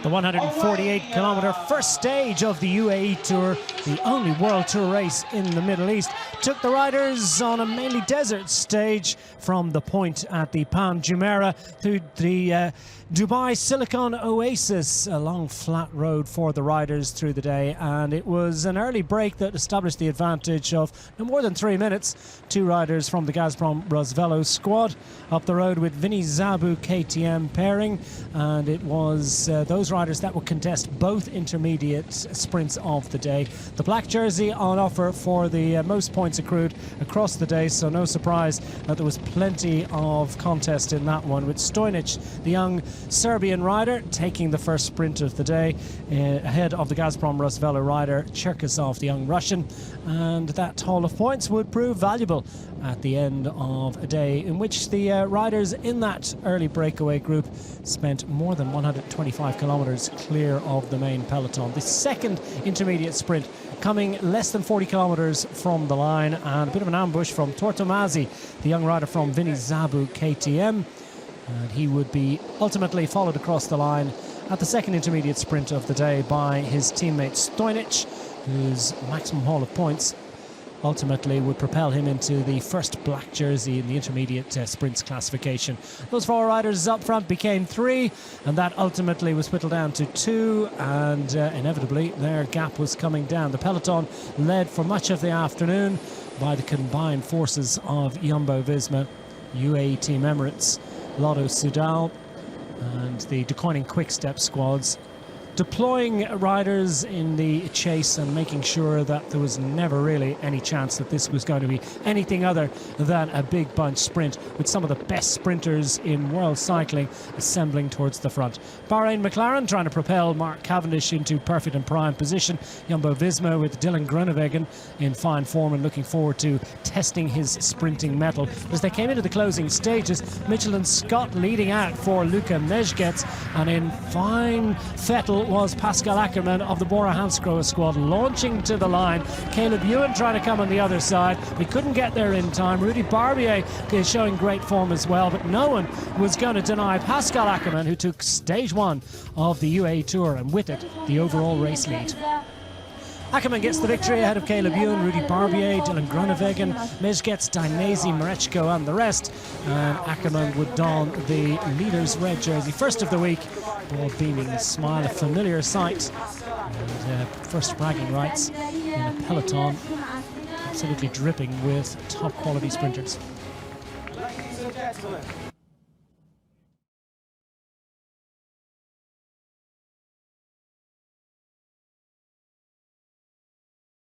The 148-kilometre first stage of the UAE Tour, the only World Tour race in the Middle East, took the riders on a mainly desert stage from the Pointe at the Palm Jumeirah through the Dubai Silicon Oasis, a long flat road for the riders through the day, and it was an early break that established the advantage of no more than 3 minutes. Two riders from the Gazprom Veljko squad up the road with Vinny Zabu KTM pairing, and it was those riders that would contest both intermediate sprints of the day. The black jersey on offer for the most points accrued across the day, so no surprise that there was plenty of contest in that one, with Stojnic, the young Serbian rider, taking the first sprint of the day ahead of the Gazprom Veljko rider Cherkasov, the young Russian, and that haul of points would prove valuable at the end of a day in which the riders in that early breakaway group spent more than 125 kilometres clear of the main peloton. The second intermediate sprint coming less than 40 kilometres from the line, and a bit of an ambush from Tortomasi, the young rider from Vinny Zabu KTM, and he would be ultimately followed across the line at the second intermediate sprint of the day by his teammate Stojnic, whose maximum haul of points ultimately would propel him into the first black jersey in the intermediate sprints classification. Those four riders up front became three, and that ultimately was whittled down to two, and inevitably their gap was coming down. The peloton led for much of the afternoon by the combined forces of Jumbo-Visma, UAE Team Emirates, Lotto Soudal, and the De Koning Quick-Step squads, deploying riders in the chase and making sure that there was never really any chance that this was going to be anything other than a big bunch sprint, with some of the best sprinters in world cycling assembling towards the front. Bahrain McLaren trying to propel Mark Cavendish into perfect and prime position. Jumbo-Visma with Dylan Groenewegen in fine form and looking forward to testing his sprinting mettle. As they came into the closing stages, Mitchell and Scott leading out for Luka Mezgec, and in fine fettle was Pascal Ackermann of the Bora Hansgrohe squad, launching to the line. Caleb Ewan trying to come on the other side. We couldn't get there in time. Rudy Barbier is showing great form as well, but no one was going to deny Pascal Ackermann, who took stage one of the UAE Tour, and with it, the overall race lead. Ackermann gets the victory ahead of Caleb Ewan, Rudy Barbier, Dylan Groenewegen, Mezgec, Dainese, Marechko and the rest. And Ackermann would don the leader's red jersey. First of the week, ball beaming smile, a familiar sight. And first bragging rights in a peloton absolutely dripping with top quality sprinters.